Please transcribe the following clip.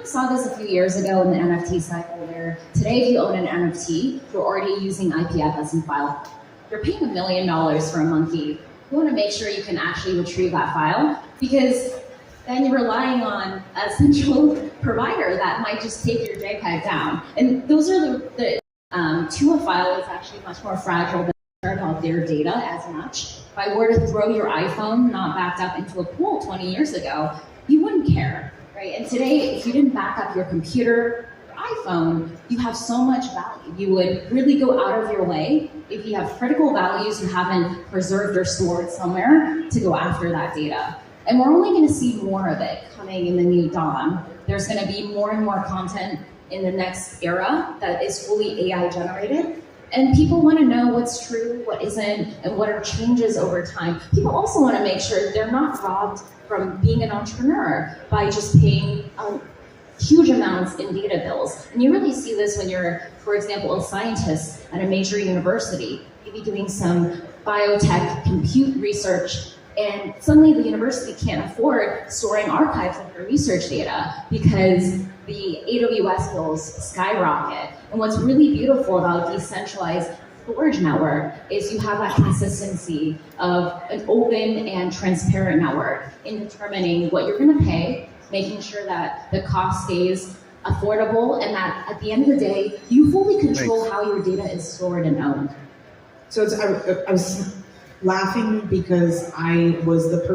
saw this a few years ago in the NFT cycle where today if you own an NFT, you're already using IPFS and file. You're paying $1 million for a monkey. You want to make sure you can actually retrieve that file because then you're relying on a central provider that might just take your JPEG down. And those are to a file is actually much more fragile than care about their data as much. If I were to throw your iPhone not backed up into a pool 20 years ago, you wouldn't care, right? And today, if you didn't back up your computer, your iPhone, you have so much value. You would really go out of your way if you have critical values you haven't preserved or stored somewhere to go after that data. And we're only going to see more of it coming in the new dawn. There's going to be more and more content in the next era that is fully AI generated. And people want to know what's true, what isn't, and what are changes over time. People also want to make sure they're not robbed from being an entrepreneur by just paying huge amounts in data bills. And you really see this when you're, for example, a scientist at a major university, maybe doing some biotech compute research, and suddenly the university can't afford storing archives of their research data because the AWS bills skyrocket. And what's really beautiful about decentralized storage network is you have that consistency of an open and transparent network in determining what you're going to pay, making sure that the cost stays affordable, and that at the end of the day, you fully control how your data is stored and owned. So I was laughing because I was the person